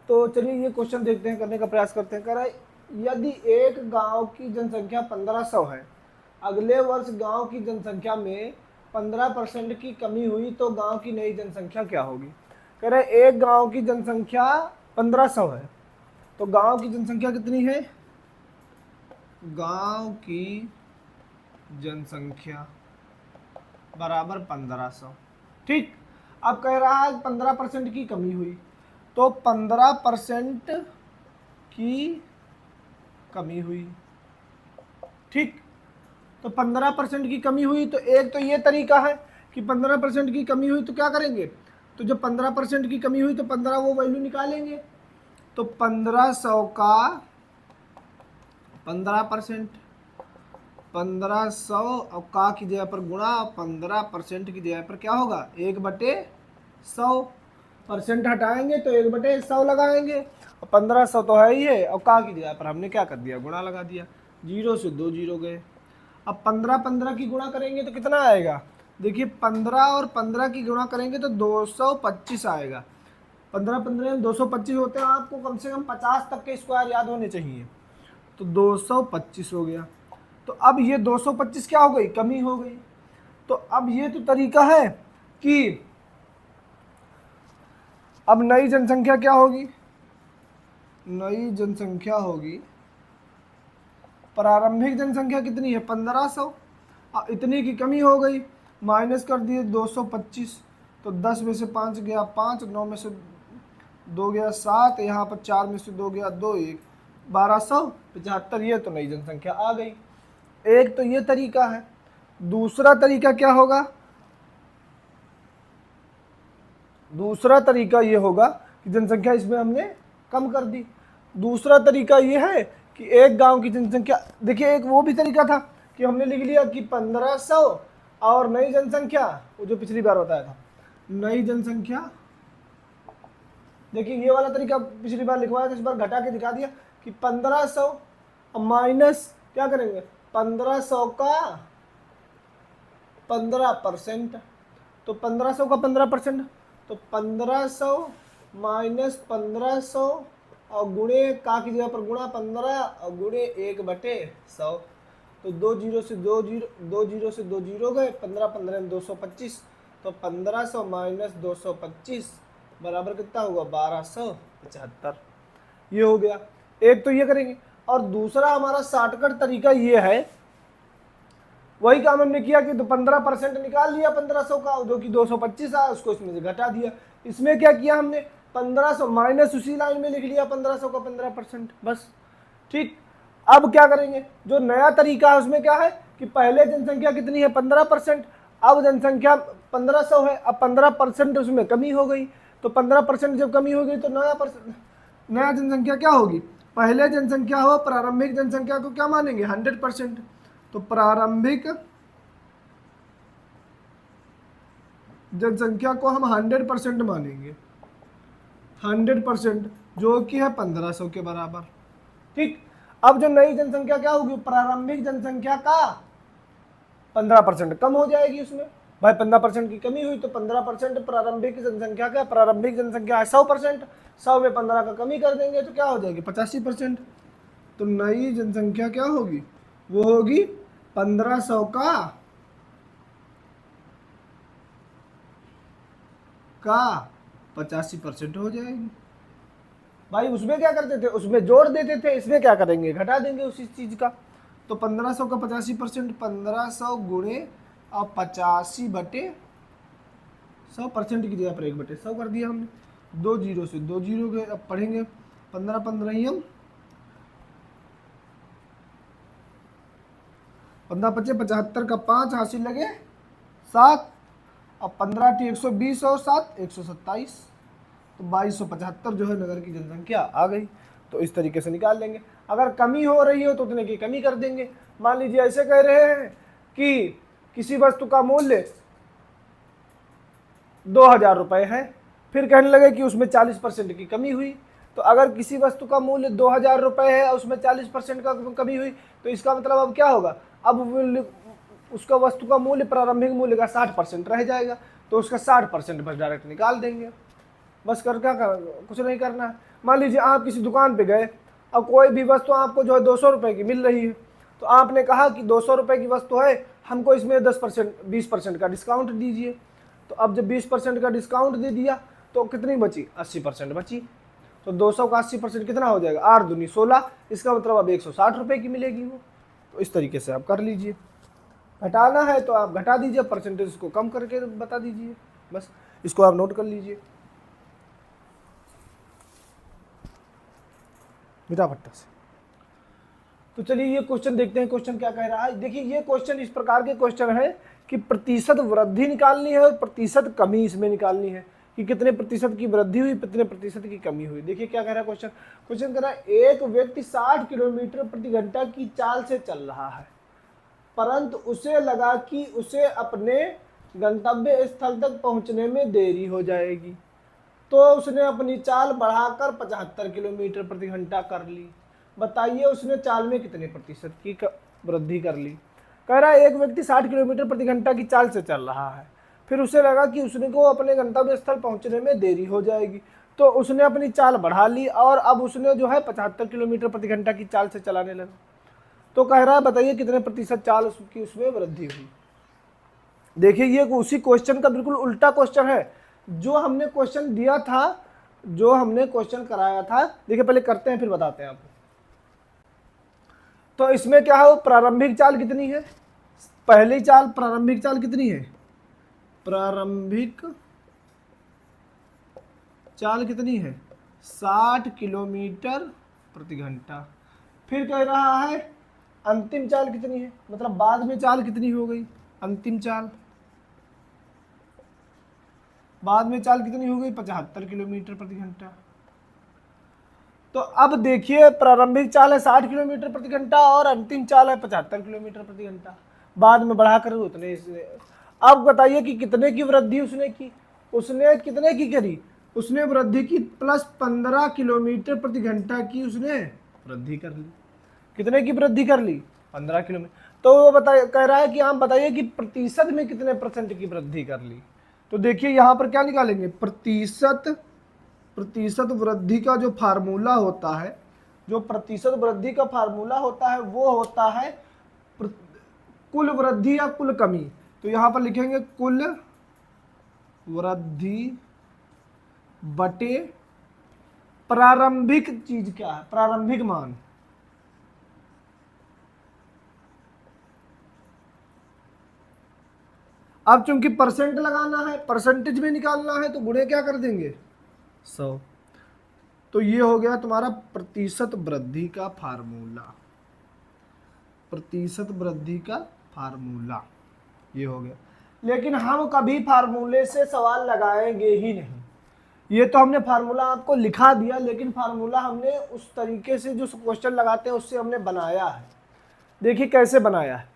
तो चलिए ये क्वेश्चन देखते हैं, करने का प्रयास करते हैं। कह रहा है यदि एक गांव की जनसंख्या 1500 है, अगले वर्ष गांव की जनसंख्या में 15% की कमी हुई तो गांव की नई जनसंख्या क्या होगी। कह रहे एक गांव की जनसंख्या 1500 है, तो गांव की जनसंख्या कितनी है, गांव की जनसंख्या बराबर 1500। ठीक, अब कह रहा है 15% की कमी हुई, तो 15% की कमी हुई। ठीक, तो 15% की कमी हुई, तो एक तो ये तरीका है कि 15% की कमी हुई तो क्या करेंगे, तो जब 15% की कमी हुई तो 15 वो वैल्यू निकालेंगे, तो 1500 का 15%, 1500 और का की जगह पर गुणा 15% की जगह पर क्या होगा 1/100, % हटाएंगे तो 1/100 लगाएंगे, और 1500 तो है ही है, और का की जगह पर हमने क्या कर दिया गुणा लगा दिया, 0 से 2 0 गए। अब 15 की गुणा करेंगे तो कितना आएगा, देखिए 15 और 15 की गुणा करेंगे तो 225 आएगा। 15 में 225 होते हैं, आपको कम से कम 50 तक के स्क्वायर याद होने चाहिए, तो 225 हो गया। तो अब ये 225 क्या हो गई, कमी हो गई। तो अब ये तो तरीका है कि अब नई जनसंख्या क्या होगी, नई जनसंख्या होगी, प्रारंभिक जनसंख्या कितनी है 1500, इतनी की कमी हो गई, माइनस कर दिए 225, तो 10 में से 5 गया 5, 9 में से 2 गया 7, यहाँ पर 4 में से 2 गया 2, 1 1275, ये तो नई जनसंख्या आ गई। एक तो ये तरीका है। दूसरा तरीका क्या होगा, दूसरा तरीका ये होगा कि जनसंख्या इसमें हमने कम कर दी। दूसरा तरीका ये है कि एक गांव की जनसंख्या, देखिए एक वो भी तरीका था कि हमने लिख लिया कि 1500 और नई जनसंख्या, वो जो पिछली बार बताया था नई जनसंख्या, देखिए ये वाला तरीका पिछली बार लिखवाया था, इस बार घटा के दिखा दिया कि 1500 माइनस क्या करेंगे 1500 का 15%, तो 1500 का 15%, तो 1500 माइनस 1500 और गुणे का की जगह पर गुणा 15 और गुणे 1/100, तो 2 जीरो से 2 जीरो, 2 जीरो से 2 जीरो गए, 15 15 में 225, तो 1500 माइनस 225 बराबर कितना होगा 1275, ये हो गया। एक तो ये करेंगे, और दूसरा हमारा शॉर्टकट तरीका ये है, वही काम हमने किया कि तो 15% निकाल लिया 1500 का, जो कि 225 आया, उसको इसमें से घटा दिया। इसमें क्या किया हमने 1500 माइनस उसी लाइन में लिख लिया 1500 का 15%, बस। ठीक, अब क्या करेंगे, जो नया तरीका है उसमें क्या है कि पहले जनसंख्या कितनी है 15%, अब जनसंख्या 1500 है, अब 15% उसमें कमी हो गई, तो 15% जब कमी हो गई तो नया जनसंख्या क्या होगी, पहले जनसंख्या हो प्रारंभिक जनसंख्या को क्या मानेंगे 100%, तो प्रारंभिक जनसंख्या को हम 100% मानेंगे, 100% जो कि है 1500 के बराबर। ठीक, अब जो नई जनसंख्या क्या होगी, प्रारंभिक जनसंख्या का 15% कम हो जाएगी उसमें, भाई 15% की कमी हुई तो 15% प्रारंभिक जनसंख्या का, प्रारंभिक जनसंख्या है 100%, 100 में 15 का कमी कर देंगे तो क्या हो जाएगी 85%। तो नई जनसंख्या क्या होगी, वो होगी 1500 का 85% हो जाएगी। भाई उसमें क्या करते थे, उसमें जोड़ देते थे, इसमें क्या करेंगे घटा देंगे उसी चीज का, तो 1500 का 85%, 1500 गुणे और 85/100% की जगह पर 1/100 कर दिया हमने, 2 जीरो से 2 जीरो गए। अब पढ़ेंगे 15 15 हम 15 पच्चीस 75 का 5 हासिल लगे 7, अब 15 120 और 7 127, तो 2275 जो है नगर की जनसंख्या आ गई। तो इस तरीके से निकाल लेंगे। अगर कमी हो रही हो तो उतने की कमी कर देंगे। मान लीजिए ऐसे कह रहे हैं कि किसी वस्तु का मूल्य 2000 रुपये है, फिर कहने लगे कि उसमें 40% की कमी हुई, तो अगर किसी वस्तु का मूल्य 2000 रुपये है और उसमें 40% का कमी हुई, तो इसका मतलब अब क्या होगा, अब उसका वस्तु का मूल्य प्रारंभिक मूल्य का 60% रह जाएगा, तो उसका 60% बस डायरेक्ट निकाल देंगे। बस कर क्या कर, कुछ नहीं करना है। मान लीजिए आप किसी दुकान पे गए, अब कोई भी वस्तु आपको जो है 200 रुपये की मिल रही है, तो आपने कहा कि 200 रुपये की वस्तु है, हमको इसमें 10% 20% का डिस्काउंट दीजिए। तो अब जब 20% का डिस्काउंट दे दिया तो कितनी बची 80% बची, तो 200 का 80% कितना हो जाएगा 8 दूनी 16, इसका मतलब अब 160 रुपये की मिलेगी वो। तो इस तरीके से आप कर लीजिए। घटाना है तो आप घटा दीजिए, परसेंटेज को कम करके बता दीजिए, बस इसको आप नोट कर लीजिए फटाफट से। तो चलिए ये क्वेश्चन देखते हैं, क्वेश्चन क्या कह रहा है। देखिए ये क्वेश्चन इस प्रकार के क्वेश्चन है कि प्रतिशत वृद्धि निकालनी है और प्रतिशत कमी इसमें निकालनी है कि कितने प्रतिशत की वृद्धि हुई, कितने प्रतिशत की कमी हुई। देखिए क्या कह रहा है क्वेश्चन। क्वेश्चन कह रहा है एक व्यक्ति 60 किलोमीटर प्रति घंटा की चाल से चल रहा है, परंतु उसे लगा कि उसे अपने गंतव्य स्थल तक पहुंचने में देरी हो जाएगी, तो उसने अपनी चाल बढ़ाकर 75 किलोमीटर प्रति घंटा कर ली। बताइए उसने चाल में कितने प्रतिशत की वृद्धि कर ली। कह रहा है एक व्यक्ति 60 किलोमीटर प्रति घंटा की चाल से चल रहा है, फिर उसे लगा कि उसने को अपने गंतव्य स्थल पहुंचने में देरी हो जाएगी, तो उसने अपनी चाल बढ़ा ली और अब उसने जो है 75 किलोमीटर प्रति घंटा की चाल से चलाने लगा। तो कह रहा है बताइए कितने प्रतिशत चाल उसकी उसमें वृद्धि हुई। देखिए ये उसी क्वेश्चन का बिल्कुल उल्टा क्वेश्चन है जो हमने क्वेश्चन दिया था, जो हमने क्वेश्चन कराया था। देखिए पहले करते हैं फिर बताते हैं आपको। तो इसमें क्या है, प्रारंभिक चाल कितनी है, पहली चाल प्रारंभिक चाल कितनी है, प्रारंभिक चाल कितनी है 60 किलोमीटर प्रति घंटा। फिर कह रहा है अंतिम चाल कितनी है, मतलब बाद में चाल कितनी हो गई, अंतिम चाल बाद में चाल कितनी हो गई 75 किलोमीटर प्रति घंटा। तो अब देखिए प्रारंभिक चाल है 60 किलोमीटर प्रति घंटा और अंतिम चाल है 75 किलोमीटर प्रति घंटा, बाद में बढ़ाकर उतने। अब बताइए कि कितने की वृद्धि उसने की, उसने कितने की करी, उसने वृद्धि की प्लस 15 किलोमीटर प्रति घंटा की उसने वृद्धि कर ली। कितने की वृद्धि कर ली, 15 किलोमीटर। तो वो कह रहा है कि आप बताइए कि प्रतिशत में कितने परसेंट की वृद्धि कर ली। तो देखिए यहाँ पर क्या निकालेंगे, प्रतिशत वृद्धि का जो फार्मूला होता है, जो प्रतिशत वृद्धि का फार्मूला होता है वो होता है कुल वृद्धि या कुल कमी। तो यहाँ पर लिखेंगे कुल वृद्धि बटे प्रारंभिक चीज क्या है, प्रारंभिक मान। अब चूंकि परसेंट लगाना है, परसेंटेज में निकालना है, तो गुणे क्या कर देंगे 100। तो ये हो गया तुम्हारा प्रतिशत वृद्धि का फार्मूला, प्रतिशत वृद्धि का फार्मूला ये हो गया। लेकिन हम कभी फार्मूले से सवाल लगाएंगे ही नहीं। ये तो हमने फार्मूला आपको लिखा दिया, लेकिन फार्मूला हमने उस तरीके से जो क्वेश्चन लगाते हैं उससे हमने बनाया है। देखिए कैसे बनाया है।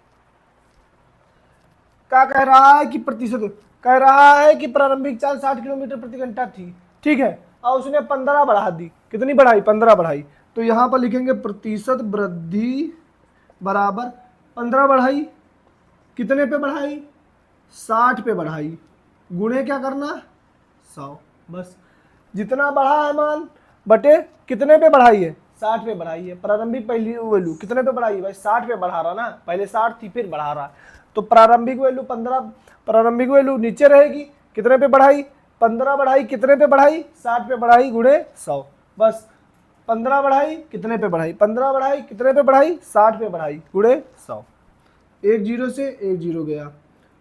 क्या कह रहा है कि प्रतिशत, कह रहा है कि प्रारंभिक चाल 60 किलोमीटर प्रति घंटा थी, ठीक है, और उसने 15 बढ़ा दी। कितनी बढ़ाई, 15 बढ़ाई। तो यहां पर लिखेंगे प्रतिशत वृद्धि बराबर 15 बढ़ाई, कितने पे बढ़ाई 60 पे बढ़ाई, गुणे क्या करना 100। बस जितना बढ़ा है मान बटे कितने पे बढ़ाई है 60 पे बढ़ाई है। प्रारंभिक पहली वैल्यू कितने पे बढ़ाई भाई 60 पे बढ़ा रहा ना, पहले 60 थी फिर बढ़ा रहा। तो प्रारंभिक वैल्यू 15, प्रारंभिक वैल्यू नीचे रहेगी, कितने पे बढ़ाई 15 बढ़ाई, कितने पे बढ़ाई 60 पे बढ़ाई, गुणे 100। बस 15 बढ़ाई कितने पे बढ़ाई, 15 बढ़ाई कितने पे बढ़ाई 60 पे बढ़ाई, गुणे 100। एक जीरो से एक जीरो गया।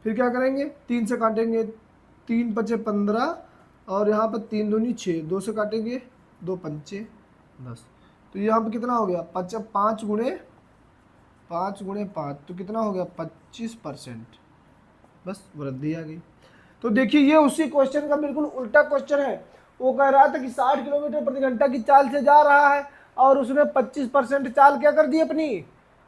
फिर क्या करेंगे 3 से काटेंगे, 3 पचे 15 और यहाँ पर 3 दूनी 6, 2 से काटेंगे 2 पंचे 10। तो यहाँ पर कितना हो गया 5 गुणे 5, तो कितना हो गया 25%। बस वृद्धि आ गई। तो देखिए ये उसी क्वेश्चन का बिल्कुल उल्टा क्वेश्चन है। वो कह रहा था कि 60 किलोमीटर प्रति घंटा की चाल से जा रहा है और उसने 25% चाल क्या कर दी, अपनी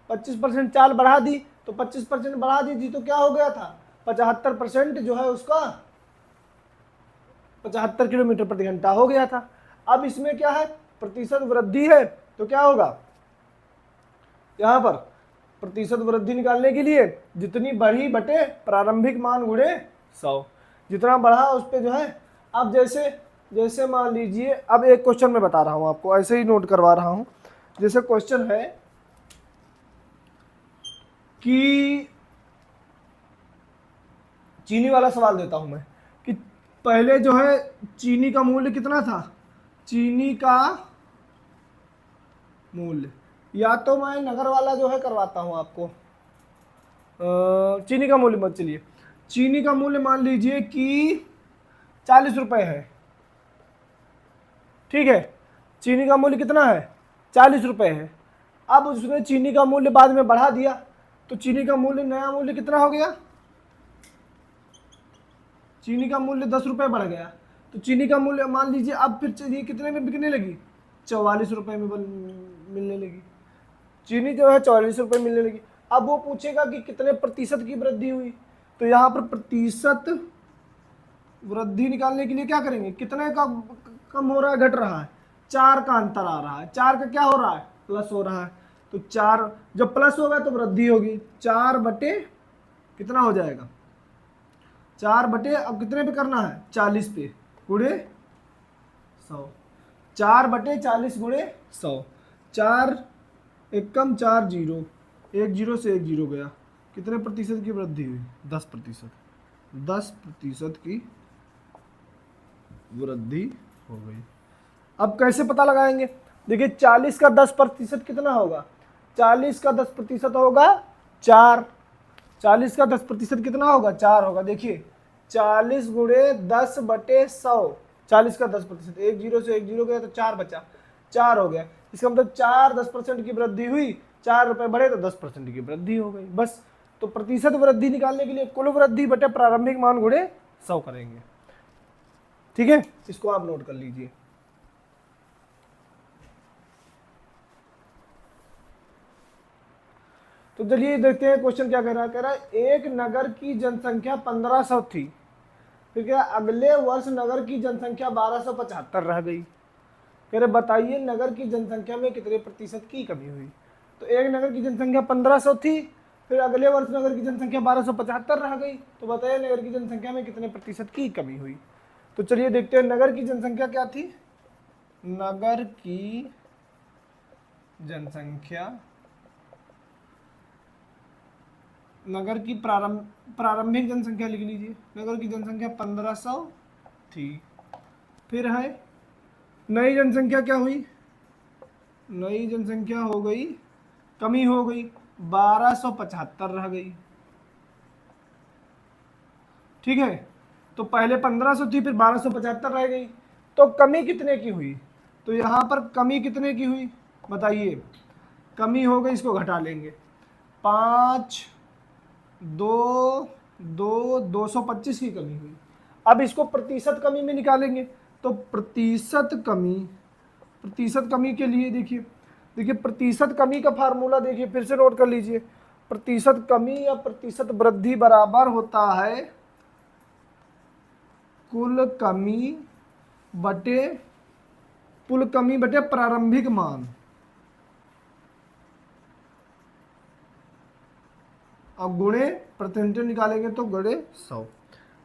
25% चाल बढ़ा दी। तो 25% बढ़ा दी थी तो क्या हो गया था 75% जो है उसका 75 किलोमीटर प्रति घंटा हो गया था। अब इसमें क्या है प्रतिशत वृद्धि है, तो क्या होगा यहां पर प्रतिशत वृद्धि निकालने के लिए जितनी बढ़ी बटे प्रारंभिक मान गुणे 100, जितना बढ़ा उस पे जो है। अब जैसे मान लीजिए, अब एक क्वेश्चन मैं बता रहा हूं आपको, ऐसे ही नोट करवा रहा हूं। जैसे क्वेश्चन है कि चीनी वाला सवाल देता हूं मैं कि पहले जो है चीनी का मूल्य कितना था, चीनी का मूल्य, या तो मैं नगर वाला जो है करवाता हूं आपको। चीनी का मूल्य मत, चलिए चीनी का मूल्य मान लीजिए कि 40 रुपए है, ठीक है, चीनी का मूल्य कितना है 40 रुपए है। अब उसने चीनी का मूल्य बाद में बढ़ा दिया, तो चीनी का मूल्य, नया मूल्य कितना हो गया, चीनी का मूल्य 10 रुपये बढ़ गया, तो चीनी का मूल्य मान लीजिए अब फिर चीनी कितने में बिकने लगी, 44 रुपये में मिलने लगी, चीनी जो है 44 रुपये मिलने लगी। अब वो पूछेगा कि कितने प्रतिशत की वृद्धि हुई, तो यहाँ पर प्रतिशत वृद्धि निकालने के लिए क्या करेंगे, कितने का कम हो रहा है, घट रहा है, 4 का अंतर आ रहा है, 4 का क्या हो रहा है, प्लस हो रहा है, तो 4 जब प्लस होगा तो वृद्धि होगी, 4 बटे कितना हो जाएगा, 4 बटे अब कितने पे करना है, 40 पे गुणे 100, 4 बटे 40 गुणे 100, 4 एकम 4 जीरो, 1 जीरो से 1 जीरो गया, कितने प्रतिशत की वृद्धि हुई, 10%, 10% की वृद्धि हो गई। अब कैसे पता लगाएंगे, देखिए 40 का 10% कितना होगा, 40 का 10% होगा 4, 40 का 10% कितना होगा, 4 होगा। देखिए 40 गुणे 10 बटे 100, 40 का 10%, 1 जीरो से 1 जीरो गया तो 4 बचा, 4 हो गया, इसका मतलब 4 10% की वृद्धि हुई, 4 रुपये बढ़े तो 10% की वृद्धि हो गई, बस। तो प्रतिशत वृद्धि निकालने के लिए कुल वृद्धि बटे प्रारंभिक मान गुणे 100 करेंगे, ठीक है, इसको आप नोट कर लीजिए। तो चलिए देखते हैं क्वेश्चन क्या कह रहा है, एक नगर की जनसंख्या 1500 थी, फिर क्या अगले वर्ष नगर की जनसंख्या 1275 रह गई, कह रहे बताइए नगर की जनसंख्या में कितने प्रतिशत की कमी हुई। तो एक नगर की जनसंख्या 1500 थी, फिर अगले वर्ष नगर की जनसंख्या 1275 रह गई, तो बताइए नगर की जनसंख्या में कितने प्रतिशत की कमी हुई। तो चलिए देखते हैं नगर की जनसंख्या क्या थी, नगर की जनसंख्या, नगर की प्रारंभिक जनसंख्या लिख लीजिए, नगर की जनसंख्या 1500 थी, फिर है नई जनसंख्या क्या हुई, नई जनसंख्या हो गई, कमी हो गई, 1275 रह गई, ठीक है। तो पहले 1500 थी, फिर 1275 रह गई, तो कमी कितने की हुई, तो यहाँ पर कमी कितने की हुई बताइए, कमी हो गई, इसको घटा लेंगे, 5 2 2 225 की कमी हुई। अब इसको प्रतिशत कमी में निकालेंगे, तो प्रतिशत कमी के लिए देखिए प्रतिशत कमी का फार्मूला देखिए, फिर से नोट कर लीजिए, प्रतिशत कमी या प्रतिशत वृद्धि बराबर होता है कुल कमी बटे प्रारंभिक मान। अब गुणे परसेंटेज निकालेंगे तो गुणे 100,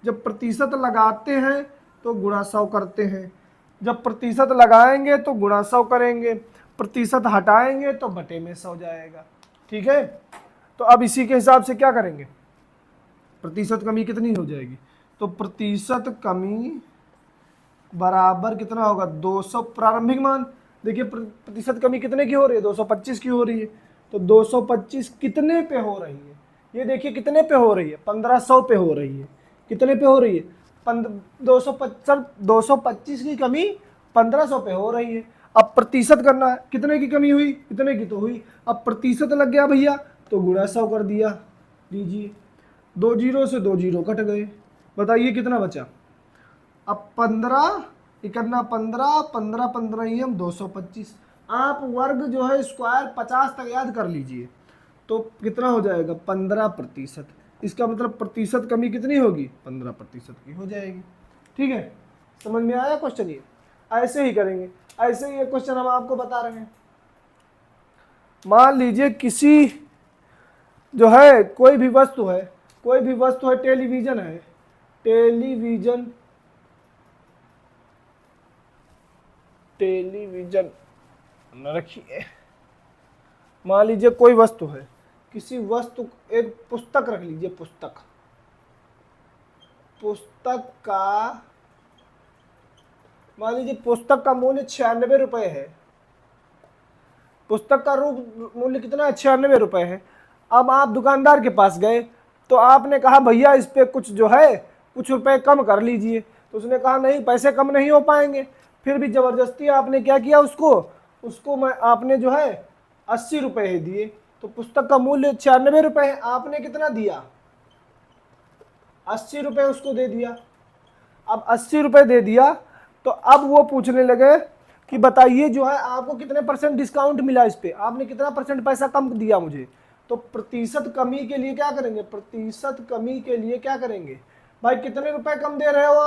जब प्रतिशत लगाते हैं तो गुणा 100 करते हैं, जब प्रतिशत लगाएंगे तो गुणा 100 करेंगे, प्रतिशत हटाएंगे तो बटे में 100 जाएगा, ठीक है। तो अब इसी के हिसाब से क्या करेंगे, प्रतिशत कमी कितनी हो जाएगी, तो प्रतिशत कमी बराबर कितना होगा, 200 प्रारंभिक मान, देखिए प्रतिशत कमी कितने की हो रही है, 225 की हो रही है, तो 225 कितने पे हो रही है, ये देखिए कितने पे हो रही है, 1500 पे हो रही है, कितने पे हो रही है, 225 की कमी 1500 पे हो रही है। अब प्रतिशत करना है, कितने की कमी हुई, इतने की तो हुई, अब प्रतिशत लग गया भैया, तो गुणा 100 कर दिया, लीजिए 2 जीरो से 2 जीरो कट गए, बताइए कितना बचा, अब 15 इकन्ना 15 15 15 225, आप वर्ग जो है स्क्वायर 50 तक याद कर लीजिए, तो कितना हो जाएगा 15%, इसका मतलब प्रतिशत कमी कितनी होगी, 15% की हो जाएगी, ठीक है। समझ में आया क्वेश्चन, ये ऐसे ही करेंगे, ऐसे ही एक क्वेश्चन हम आपको बता रहे हैं, मान लीजिए किसी जो है कोई भी वस्तु है, टेलीविजन है, टेलीविजन रखिए, मान लीजिए कोई वस्तु है, किसी वस्तु, एक पुस्तक रख लीजिए, पुस्तक का मान लीजिए पुस्तक का मूल्य 96 रुपये है, पुस्तक का रूप मूल्य कितना है, 96 रुपये है। अब आप दुकानदार के पास गए, तो आपने कहा भैया इस पे कुछ जो है कुछ रुपए कम कर लीजिए, तो उसने कहा नहीं पैसे कम नहीं हो पाएंगे, फिर भी ज़बरदस्ती आपने क्या किया, उसको आपने जो है 80 रुपए है दिए, तो पुस्तक का मूल्य 96 रुपए है। आपने कितना दिया? 80 रुपए उसको दे दिया। अब 80 रुपए दे दिया, तो अब वो पूछने लगे कि बताइए जो है आपको कितने % डिस्काउंट मिला इस पे, आपने कितना % पैसा कम दिया मुझे। तो प्रतिशत कमी के लिए क्या करेंगे? प्रतिशत कमी के लिए क्या करेंगे भाई? कितने रुपए कम दे रहे हो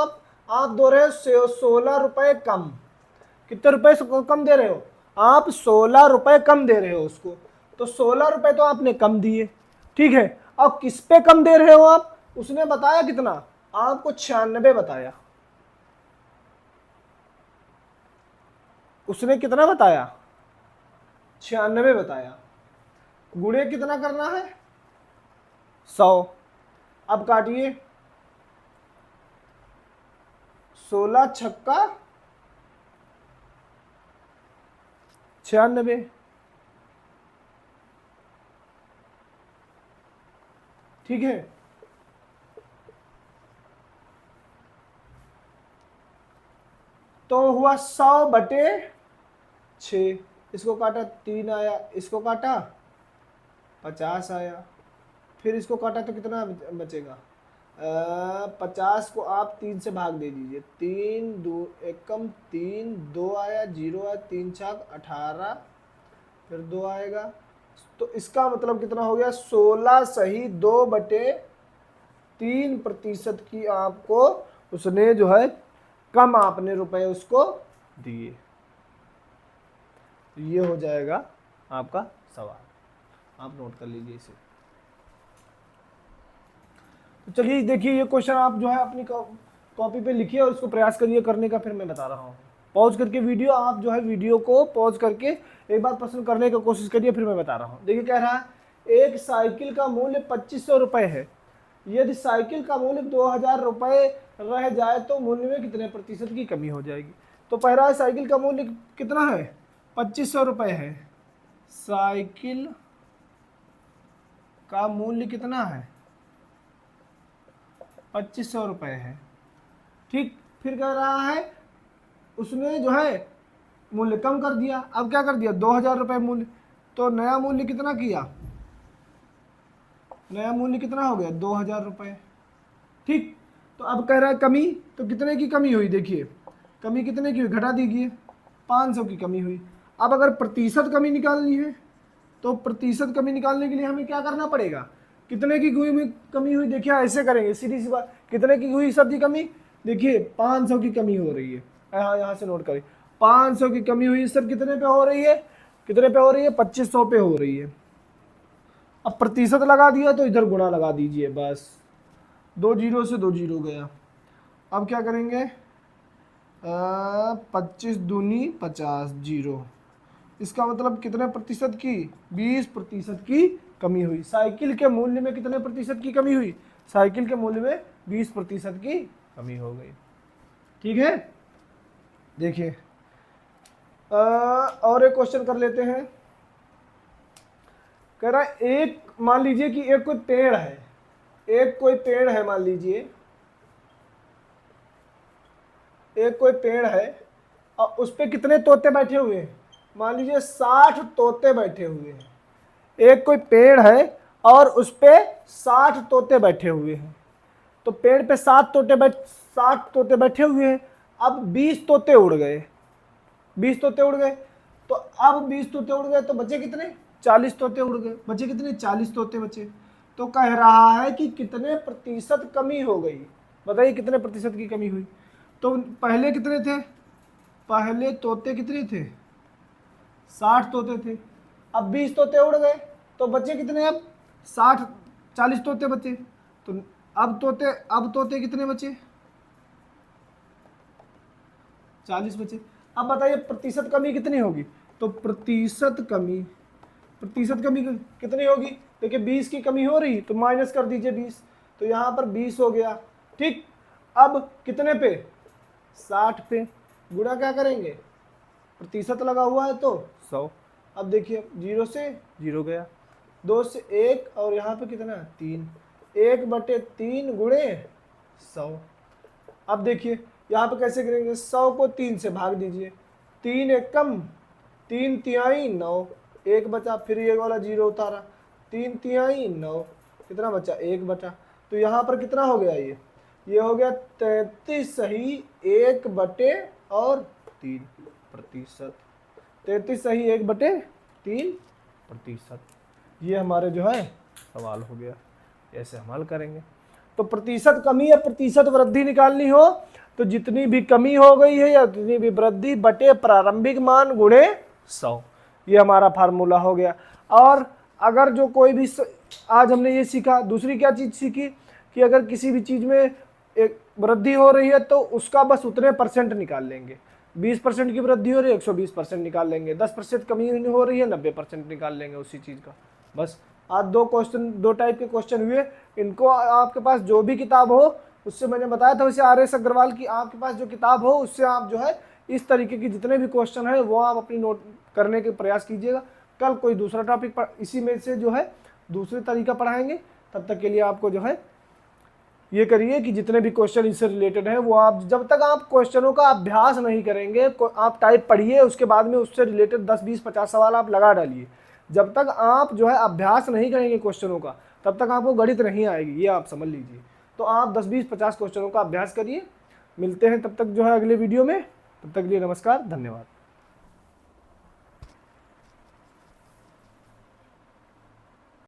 आप दे रहे हो 16 रुपए कम। कितने रुपए कम दे रहे हो आप? 16 रुपए कम दे रहे हो उसको। तो 16 रुपए तो आपने कम दिए, ठीक है। अब किस पे कम दे रहे हो आप? उसने बताया कितना? आपको 96 बताया। उसने कितना बताया? 96 बताया। गुणे कितना करना है? 100। अब काटिए, 16 छक्का 96, ठीक है। तो हुआ 100/6। इसको काटा 3 आया, इसको काटा 50 आया, फिर इसको काटा तो कितना बचेगा? 50 को आप 3 से भाग दे दीजिए। 3 2 एकम 3, 2 आया, 0 आया, 3 छाक 18, फिर 2 आएगा। तो इसका मतलब कितना हो गया? 16 सही 2/3% की आपको उसने जो है कम आपने रुपए उसको दिए। ये हो जाएगा आपका सवाल, आप नोट कर लीजिए इसे। तो चलिए देखिए, ये क्वेश्चन आप जो है अपनी कॉपी पे लिखिए और इसको प्रयास करिए करने का, फिर मैं बता रहा हूँ। पॉज करके वीडियो, आप जो है वीडियो को पॉज करके एक बार प्रश्न करने की कोशिश करिए, फिर मैं बता रहा हूँ। देखिए कह रहा है एक साइकिल का मूल्य 2500 रुपये है। यदि साइकिल का मूल्य 2000 रुपये रह जाए तो मूल्य में कितने % की कमी हो जाएगी? तो पहला साइकिल का मूल्य कितना है? 2500 रुपये है। साइकिल का मूल्य कितना है? 2500 रुपये है, ठीक। फिर कह रहा है उसने जो है मूल्य कम कर दिया। अब क्या कर दिया? 2000 रुपये मूल्य। तो नया मूल्य कितना किया? नया मूल्य कितना हो गया? 2000 रुपये, ठीक। तो अब कह रहा है कमी, तो कितने की कमी हुई? देखिए कमी कितने की हुई, घटा दीजिए, 500 की कमी हुई। अब अगर प्रतिशत कमी निकालनी है तो प्रतिशत कमी निकालने के लिए हमें क्या करना पड़ेगा? कितने की कमी हुई? देखिए ऐसे करेंगे, सीधी सी बात। कितने की हुई सर जी कमी? देखिए 500 की कमी हो रही है। यहाँ से नोट करें, 500 की कमी हुई सर। कितने पे हो रही है? कितने पे हो रही है? 2500 पे हो रही है। अब प्रतिशत लगा दिया तो इधर गुणा लगा दीजिए, बस 2 जीरो से 2 जीरो गया। अब क्या करेंगे? 25 दूनी 50, 0। इसका मतलब कितने प्रतिशत की? 20% की कमी हुई। साइकिल के मूल्य में कितने प्रतिशत की कमी हुई? साइकिल के मूल्य में 20% की कमी हो गई, ठीक है। देखिए और एक क्वेश्चन कर लेते हैं। कह रहा है एक, मान लीजिए कि एक कोई पेड़ है, एक कोई पेड़ है, मान लीजिए एक कोई पेड़ है और उस पे कितने तोते बैठे हुए हैं? मान लीजिए 60 तोते बैठे हुए हैं। एक कोई पेड़ है और उस पे 60 तोते बैठे हुए हैं। तो पेड़ पे 60 तोते बैठे हुए हैं। अब 20 तोते उड़ गए, 20 तोते उड़ गए। तो अब 20 तोते उड़ गए तो बचे कितने? 40 तोते उड़ गए। बचे कितने? 40 तोते बचे। तो कह रहा है कि कितने प्रतिशत कमी हो गई? बताइए कितने प्रतिशत की कमी हुई? तो पहले कितने थे? पहले तोते कितने थे? 60 तोते थे। अब 20 तोते उड़ गए तो बचे कितने? अब 60, 40 तोते बचे। तो अब तोते कितने बचे? 40 बचे। अब बताइए प्रतिशत कमी कितनी होगी? तो प्रतिशत कमी कितनी होगी? देखिए 20 की कमी हो रही, तो माइनस कर दीजिए 20, तो यहाँ पर 20 हो गया, ठीक। अब कितने पे? 60 पे। गुणा क्या करेंगे? प्रतिशत लगा हुआ है तो 100। अब देखिए 0 से 0 गया, 2 से 1 और यहाँ पे कितना? 3। 1/3 गुणे 100। अब देखिए यहाँ पे कैसे करेंगे? 100 को 3 से भाग दीजिए। 3 एकम 3 तिहाई 9, 1 बचा, फिर ये वाला 0 उतारा, 3 तिहाई 9, कितना बचा 1 बचा। तो यहाँ पर कितना हो गया, ये हो गया 33 सही 1/3%। 33 सही 1/3%। ये हमारे जो है सवाल हो गया, ऐसे हम हल करेंगे। तो प्रतिशत कमी या प्रतिशत वृद्धि निकालनी हो तो जितनी भी कमी हो गई है या जितनी भी वृद्धि बटे प्रारंभिक मान गुणे 100, ये हमारा फार्मूला हो गया। और अगर जो कोई भी आज हमने ये सीखा, दूसरी क्या चीज सीखी कि अगर किसी भी चीज में एक वृद्धि हो रही है तो उसका बस उतने परसेंट निकाल लेंगे। 20% की वृद्धि हो रही है 120% निकाल लेंगे, 10% कमी हो रही है 90% निकाल लेंगे उसी चीज का। बस आज दो टाइप के क्वेश्चन हुए। इनको आपके पास जो भी किताब हो, उससे मैंने बताया था वैसे आर एस अग्रवाल की आपके पास जो किताब हो उससे आप जो है इस तरीके की जितने भी क्वेश्चन है वो आप अपनी नोट करने के प्रयास कीजिएगा। कल कोई दूसरा टॉपिक इसी में से जो है दूसरे तरीका पढ़ाएंगे। तब तक के लिए आपको जो है ये करिए कि जितने भी क्वेश्चन इससे रिलेटेड हैं वो आप जब तक आप क्वेश्चनों का अभ्यास नहीं करेंगे, आप टाइप पढ़िए, उसके बाद में उससे रिलेटेड 10 20 50 सवाल आप लगा डालिए। जब तक आप जो है अभ्यास नहीं करेंगे क्वेश्चनों का तब तक आपको गणित नहीं आएगी, ये आप समझ लीजिए। तो आप 10 20 50 क्वेश्चनों का अभ्यास करिए। मिलते हैं तब तक जो है अगले वीडियो में। तब तक के लिए नमस्कार, धन्यवाद।